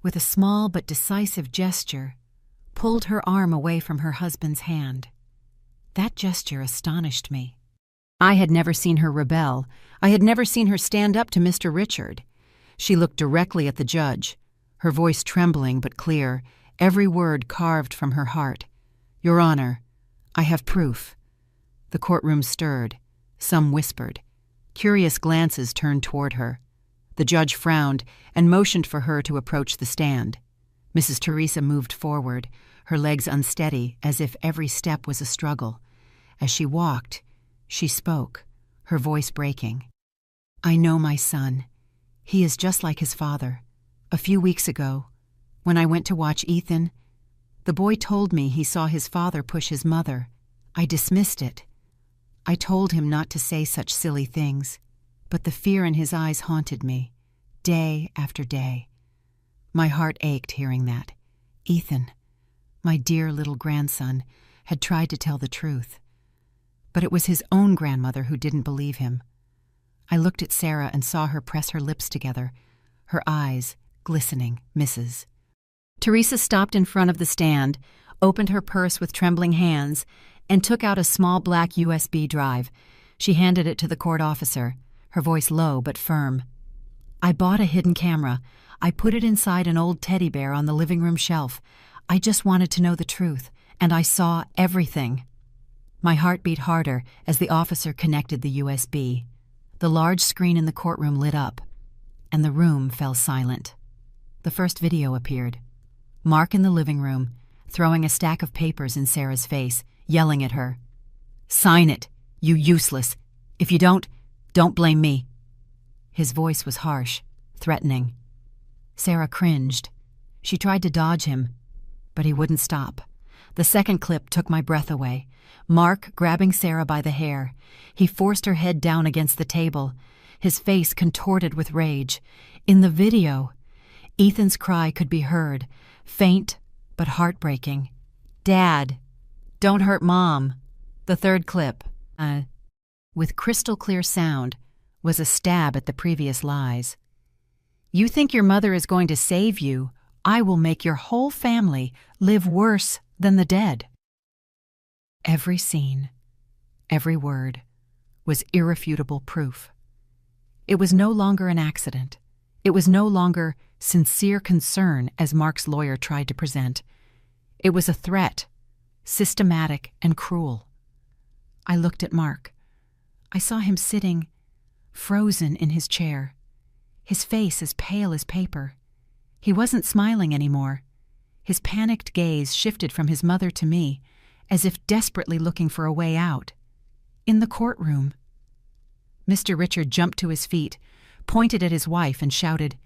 with a small but decisive gesture, pulled her arm away from her husband's hand. That gesture astonished me. I had never seen her rebel. I had never seen her stand up to Mr. Richard. She looked directly at the judge, her voice trembling but clear, every word carved from her heart. "Your Honor, I have proof." The courtroom stirred. Some whispered. Curious glances turned toward her. The judge frowned and motioned for her to approach the stand. Mrs. Teresa moved forward, her legs unsteady as if every step was a struggle. As she walked, she spoke, her voice breaking. "I know my son. He is just like his father. A few weeks ago, when I went to watch Ethan, the boy told me he saw his father push his mother. I dismissed it. I told him not to say such silly things, but the fear in his eyes haunted me, day after day. My heart ached hearing that. Ethan, my dear little grandson, had tried to tell the truth. But it was his own grandmother who didn't believe him. I looked at Sarah and saw her press her lips together, her eyes glistening, Mrs. Teresa stopped in front of the stand, opened her purse with trembling hands, and took out a small black USB drive. She handed it to the court officer. her voice low but firm. "I bought a hidden camera. I put it inside an old teddy bear on the living room shelf. I just wanted to know the truth, and I saw everything." My heart beat harder as the officer connected the USB. The large screen in the courtroom lit up, and the room fell silent. The first video appeared. Mark in the living room, throwing a stack of papers in Sarah's face, yelling at her. "Sign it, you useless. If you don't blame me." His voice was harsh, threatening. Sarah cringed. She tried to dodge him, but he wouldn't stop. The second clip took my breath away. Mark grabbing Sarah by the hair. He forced her head down against the table, his face contorted with rage. In the video, Ethan's cry could be heard, faint but heartbreaking. "Dad, don't hurt Mom." The third clip, with crystal clear sound, was a stab at the previous lies. "You think your mother is going to save you? I will make your whole family live worse than the dead." Every scene, every word, was irrefutable proof. It was no longer an accident. It was no longer sincere concern, as Mark's lawyer tried to present. It was a threat, systematic and cruel. I looked at Mark. I saw him sitting, frozen in his chair, his face as pale as paper. He wasn't smiling anymore. His panicked gaze shifted from his mother to me, as if desperately looking for a way out. In the courtroom, Mr. Richard jumped to his feet, pointed at his wife, and shouted,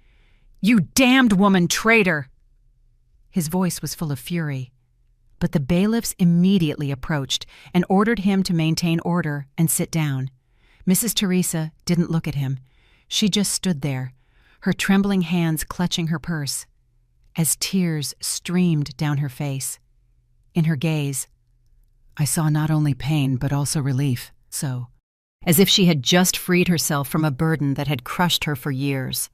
"You damned woman traitor!" His voice was full of fury, but the bailiffs immediately approached and ordered him to maintain order and sit down. Mrs. Teresa didn't look at him. She just stood there, her trembling hands clutching her purse, as tears streamed down her face. In her gaze, I saw not only pain but also relief, as if she had just freed herself from a burden that had crushed her for years.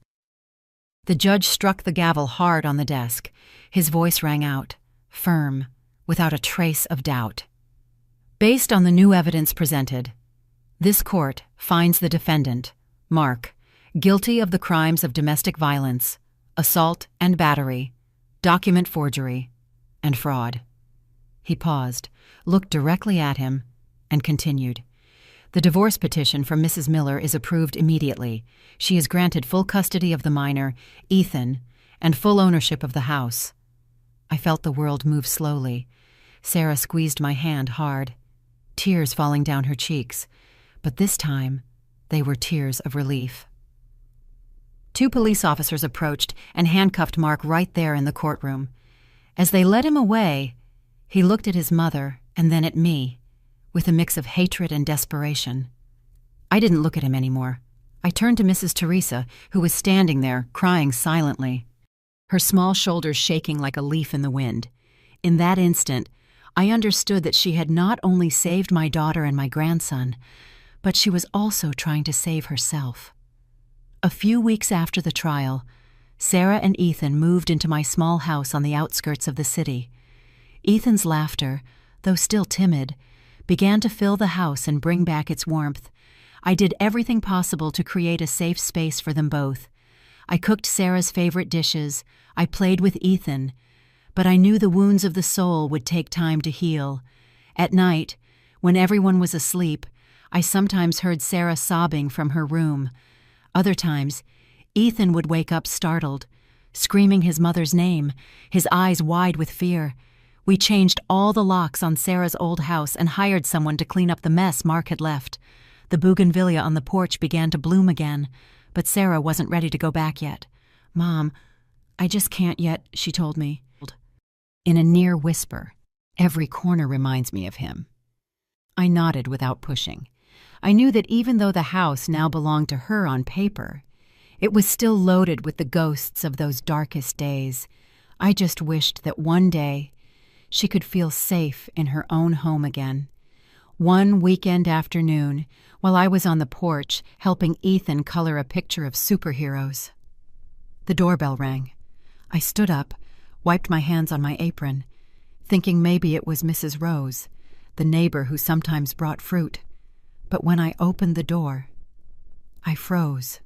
The judge struck the gavel hard on the desk. His voice rang out, firm, without a trace of doubt. "Based on the new evidence presented, this court finds the defendant, Mark, guilty of the crimes of domestic violence, assault and battery, document forgery, and fraud." He paused, looked directly at him, and continued. "The divorce petition from Mrs. Miller is approved immediately. She is granted full custody of the minor, Ethan, and full ownership of the house." I felt the world move slowly. Sarah squeezed my hand hard, tears falling down her cheeks, but this time they were tears of relief. 2 police officers approached and handcuffed Mark right there in the courtroom. As they led him away, he looked at his mother and then at me, with a mix of hatred and desperation. I didn't look at him anymore. I turned to Mrs. Teresa, who was standing there, crying silently, her small shoulders shaking like a leaf in the wind. In that instant, I understood that she had not only saved my daughter and my grandson, but she was also trying to save herself. A few weeks after the trial, Sarah and Ethan moved into my small house on the outskirts of the city. Ethan's laughter, though still timid, began to fill the house and bring back its warmth. I did everything possible to create a safe space for them both. I cooked Sarah's favorite dishes. I played with Ethan. But I knew the wounds of the soul would take time to heal. At night, when everyone was asleep, I sometimes heard Sarah sobbing from her room. Other times, Ethan would wake up startled, screaming his mother's name, his eyes wide with fear. We changed all the locks on Sarah's old house and hired someone to clean up the mess Mark had left. The bougainvillea on the porch began to bloom again, but Sarah wasn't ready to go back yet. "Mom, I just can't yet," she told me. In a near whisper, "Every corner reminds me of him." I nodded without pushing. I knew that even though the house now belonged to her on paper, it was still loaded with the ghosts of those darkest days. I just wished that one day she could feel safe in her own home again. One weekend afternoon, while I was on the porch helping Ethan color a picture of superheroes, the doorbell rang. I stood up, wiped my hands on my apron, thinking maybe it was Mrs. Rose, the neighbor who sometimes brought fruit. But when I opened the door, I froze.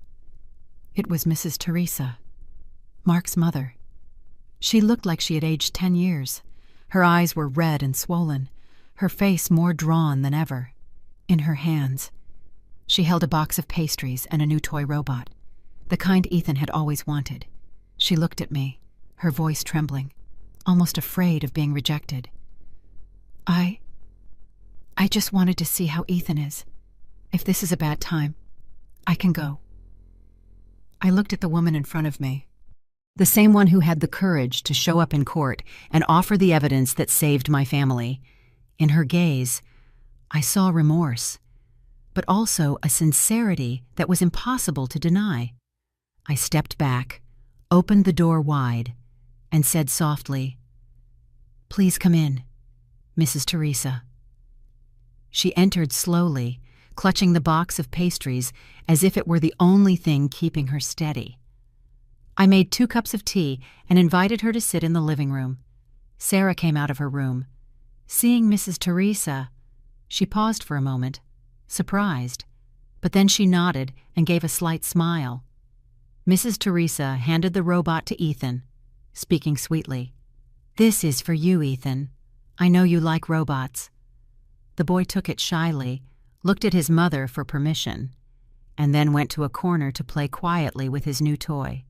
It was Mrs. Teresa, Mark's mother. She looked like she had aged 10 years. Her eyes were red and swollen, her face more drawn than ever. In her hands, she held a box of pastries and a new toy robot, the kind Ethan had always wanted. She looked at me, her voice trembling, almost afraid of being rejected. I just wanted to see how Ethan is. If this is a bad time, I can go. I looked at the woman in front of me, the same one who had the courage to show up in court and offer the evidence that saved my family. In her gaze, I saw remorse, but also a sincerity that was impossible to deny. I stepped back, opened the door wide, and said softly, "Please come in, Mrs. Teresa." She entered slowly, clutching the box of pastries as if it were the only thing keeping her steady. I made 2 cups of tea and invited her to sit in the living room. Sarah came out of her room. Seeing Mrs. Teresa, she paused for a moment, surprised, but then she nodded and gave a slight smile. Mrs. Teresa handed the robot to Ethan, speaking sweetly. "This is for you, Ethan. I know you like robots." The boy took it shyly, looked at his mother for permission, and then went to a corner to play quietly with his new toy.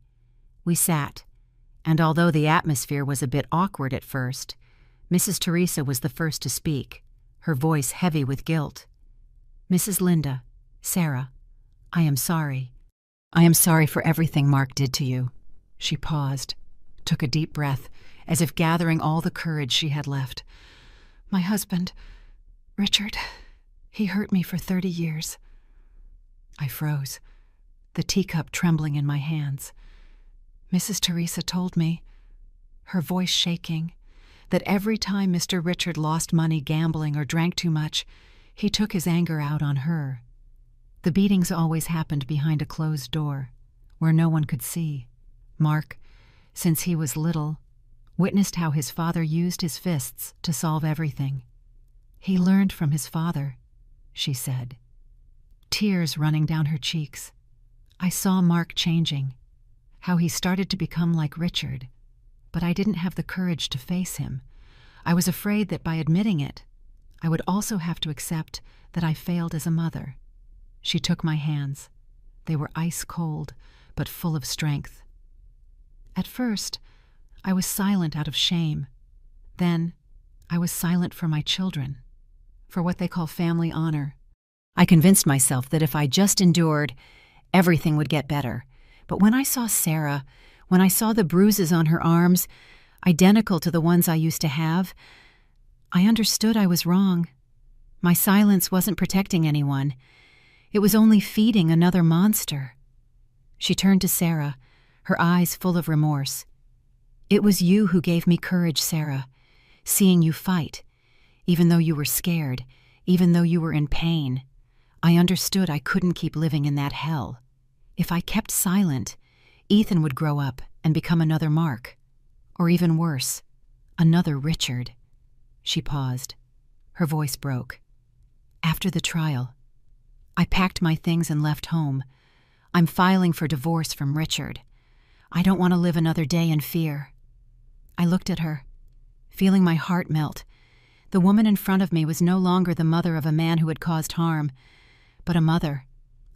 We sat, and although the atmosphere was a bit awkward at first, Mrs. Teresa was the first to speak, her voice heavy with guilt. "Mrs. Linda, Sarah, I am sorry. I am sorry for everything Mark did to you." She paused, took a deep breath, as if gathering all the courage she had left. "My husband, Richard, he hurt me for 30 years. I froze, the teacup trembling in my hands. Mrs. Teresa told me, her voice shaking, that every time Mr. Richard lost money gambling or drank too much, he took his anger out on her. The beatings always happened behind a closed door, where no one could see. Mark, since he was little, witnessed how his father used his fists to solve everything. He learned from his father, she said, tears running down her cheeks. I saw Mark changing, how he started to become like Richard, but I didn't have the courage to face him. I was afraid that by admitting it, I would also have to accept that I failed as a mother. She took my hands. They were ice cold, but full of strength. At first, I was silent out of shame. Then, I was silent for my children, for what they call family honor. I convinced myself that if I just endured, everything would get better. But when I saw Sarah, when I saw the bruises on her arms, identical to the ones I used to have, I understood I was wrong. My silence wasn't protecting anyone. It was only feeding another monster. She turned to Sarah, her eyes full of remorse. It was you who gave me courage, Sarah, seeing you fight, even though you were scared, even though you were in pain. I understood I couldn't keep living in that hell. If I kept silent, Ethan would grow up and become another Mark, or even worse, another Richard. She paused. Her voice broke. After the trial, I packed my things and left home. I'm filing for divorce from Richard. I don't want to live another day in fear. I looked at her, feeling my heart melt. The woman in front of me was no longer the mother of a man who had caused harm, but a mother,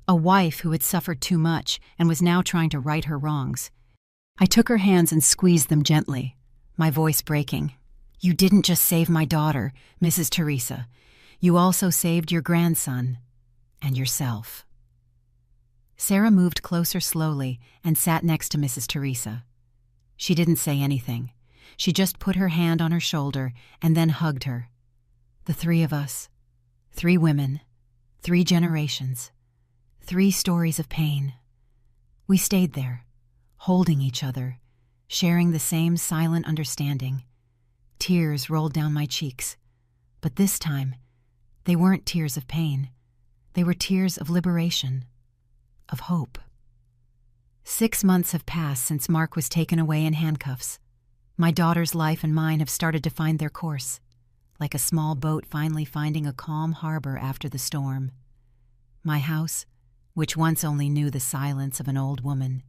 a wife who had suffered too much and was now trying to right her wrongs. I took her hands and squeezed them gently, my voice breaking. You didn't just save my daughter, Mrs. Teresa. You also saved your grandson and yourself. Sarah moved closer slowly and sat next to Mrs. Teresa. She didn't say anything. She just put her hand on her shoulder and then hugged her. The 3 of us, 3 women, 3 generations, 3 stories of pain. We stayed there, holding each other, sharing the same silent understanding. Tears rolled down my cheeks, but this time, they weren't tears of pain. They were tears of liberation, of hope. 6 months have passed since Mark was taken away in handcuffs. My daughter's life and mine have started to find their course, like a small boat finally finding a calm harbor after the storm. My house, which once only knew the silence of an old woman,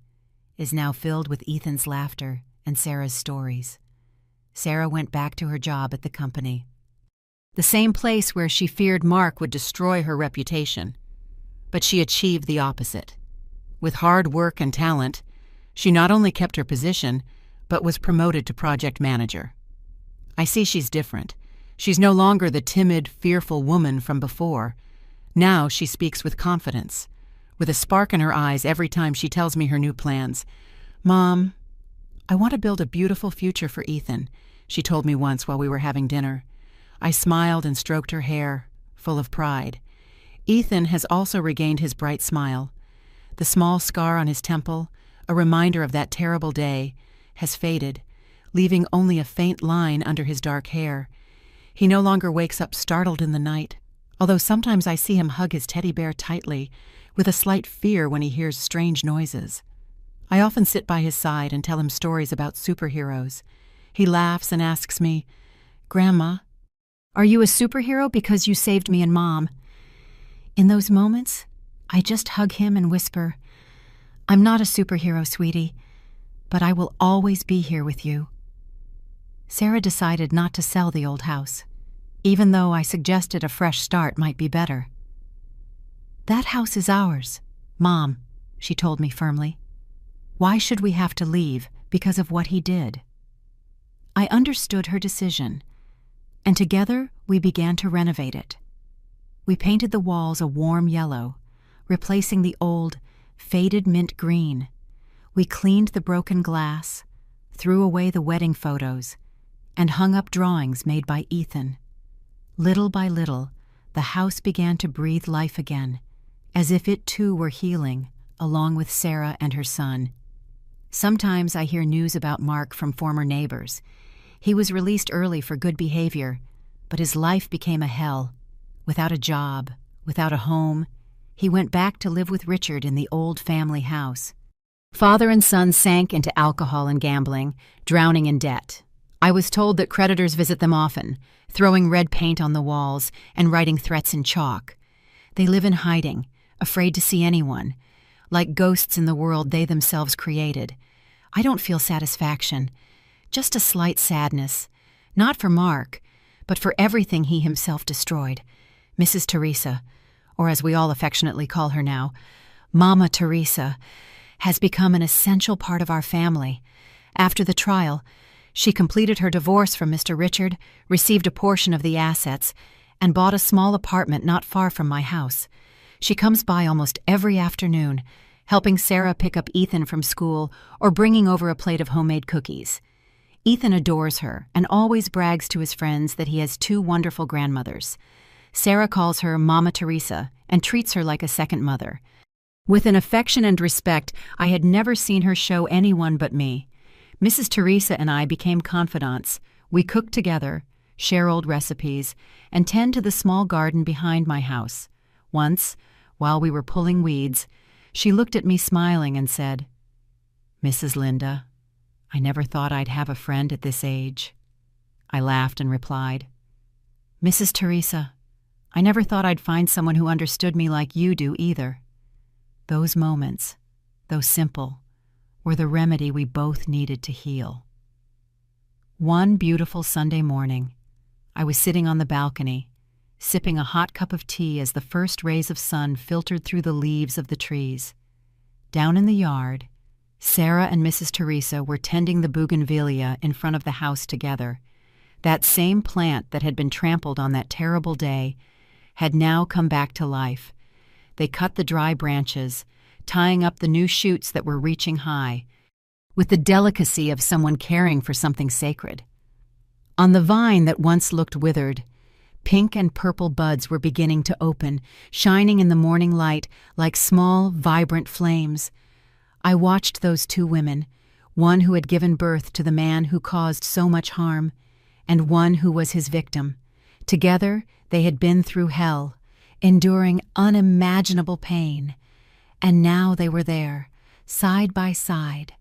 is now filled with Ethan's laughter and Sarah's stories. Sarah went back to her job at the company, the same place where she feared Mark would destroy her reputation. But she achieved the opposite. With hard work and talent, she not only kept her position, but was promoted to project manager. I see she's different. She's no longer the timid, fearful woman from before. Now she speaks with confidence, with a spark in her eyes every time she tells me her new plans. "Mom, I want to build a beautiful future for Ethan," she told me once while we were having dinner. I smiled and stroked her hair, full of pride. Ethan has also regained his bright smile. The small scar on his temple, a reminder of that terrible day, has faded, leaving only a faint line under his dark hair. He no longer wakes up startled in the night, although sometimes I see him hug his teddy bear tightly, with a slight fear when he hears strange noises. I often sit by his side and tell him stories about superheroes. He laughs and asks me, "Grandma, are you a superhero because you saved me and Mom?" In those moments, I just hug him and whisper, "I'm not a superhero, sweetie, but I will always be here with you." Sarah decided not to sell the old house, even though I suggested a fresh start might be better. "That house is ours, Mom," she told me firmly. "Why should we have to leave because of what he did?" I understood her decision, and together we began to renovate it. We painted the walls a warm yellow, replacing the old, faded mint green. We cleaned the broken glass, threw away the wedding photos, and hung up drawings made by Ethan. Little by little, the house began to breathe life again, as if it too were healing, along with Sarah and her son. Sometimes I hear news about Mark from former neighbors. He was released early for good behavior, but his life became a hell. Without a job, without a home, he went back to live with Richard in the old family house. Father and son sank into alcohol and gambling, drowning in debt. I was told that creditors visit them often, throwing red paint on the walls and writing threats in chalk. They live in hiding, afraid to see anyone, like ghosts in the world they themselves created. I don't feel satisfaction, just a slight sadness, not for Mark, but for everything he himself destroyed. Mrs. Teresa, or as we all affectionately call her now, Mama Teresa, has become an essential part of our family. After the trial, she completed her divorce from Mr. Richard, received a portion of the assets, and bought a small apartment not far from my house. She comes by almost every afternoon, helping Sarah pick up Ethan from school or bringing over a plate of homemade cookies. Ethan adores her and always brags to his friends that he has 2 wonderful grandmothers. Sarah calls her Mama Teresa and treats her like a second mother. With an affection and respect I had never seen her show anyone but me. Mrs. Teresa and I became confidants. We cook together, share old recipes, and tend to the small garden behind my house. Once, while we were pulling weeds, she looked at me smiling and said, "Mrs. Linda, I never thought I'd have a friend at this age." I laughed and replied, "Mrs. Teresa, I never thought I'd find someone who understood me like you do either." Those moments, though simple, were the remedy we both needed to heal. One beautiful Sunday morning, I was sitting on the balcony, sipping a hot cup of tea as the first rays of sun filtered through the leaves of the trees. Down in the yard, Sarah and Mrs. Teresa were tending the bougainvillea in front of the house together. That same plant that had been trampled on that terrible day had now come back to life. They cut the dry branches, tying up the new shoots that were reaching high, with the delicacy of someone caring for something sacred. On the vine that once looked withered, pink and purple buds were beginning to open, shining in the morning light like small, vibrant flames. I watched those 2 women, one who had given birth to the man who caused so much harm, and one who was his victim. Together, they had been through hell, enduring unimaginable pain, and now they were there, side by side,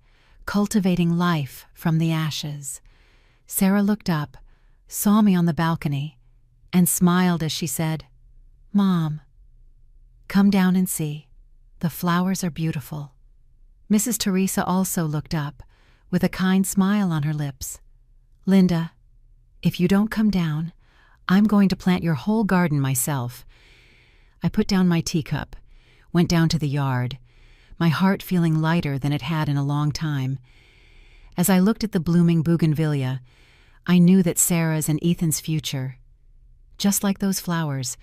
cultivating life from the ashes. Sarah looked up, saw me on the balcony, and smiled as she said, "Mom, come down and see. The flowers are beautiful." Mrs. Teresa also looked up, with a kind smile on her lips. "Linda, if you don't come down, I'm going to plant your whole garden myself." I put down my teacup, went down to the yard, my heart feeling lighter than it had in a long time. As I looked at the blooming bougainvillea, I knew that Sarah's and Ethan's future, just like those flowers,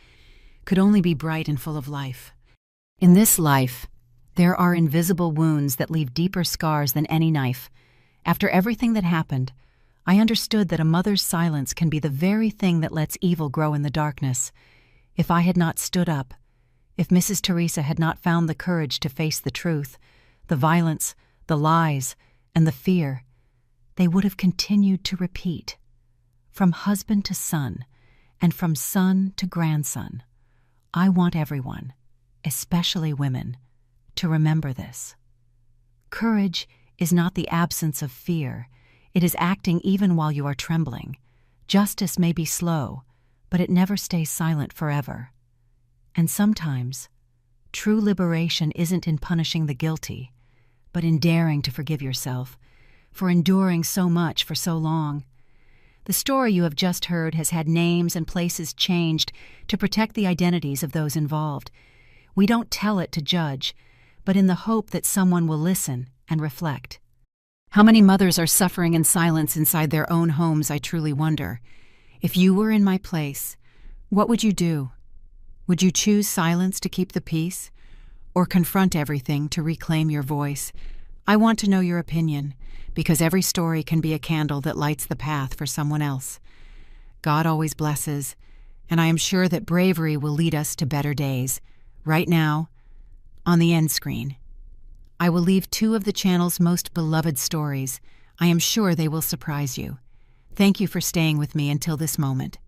could only be bright and full of life. In this life, there are invisible wounds that leave deeper scars than any knife. After everything that happened, I understood that a mother's silence can be the very thing that lets evil grow in the darkness. If I had not stood up, if Mrs. Teresa had not found the courage to face the truth, the violence, the lies, and the fear, they would have continued to repeat. From husband to son, and from son to grandson, I want everyone, especially women, to remember this. Courage is not the absence of fear. It is acting even while you are trembling. Justice may be slow, but it never stays silent forever. And sometimes, true liberation isn't in punishing the guilty, but in daring to forgive yourself for enduring so much for so long. The story you have just heard has had names and places changed to protect the identities of those involved. We don't tell it to judge, but in the hope that someone will listen and reflect. How many mothers are suffering in silence inside their own homes, I truly wonder. If you were in my place, what would you do? Would you choose silence to keep the peace, or confront everything to reclaim your voice? I want to know your opinion, because every story can be a candle that lights the path for someone else. God always blesses, and I am sure that bravery will lead us to better days. Right now, on the end screen, I will leave 2 of the channel's most beloved stories. I am sure they will surprise you. Thank you for staying with me until this moment.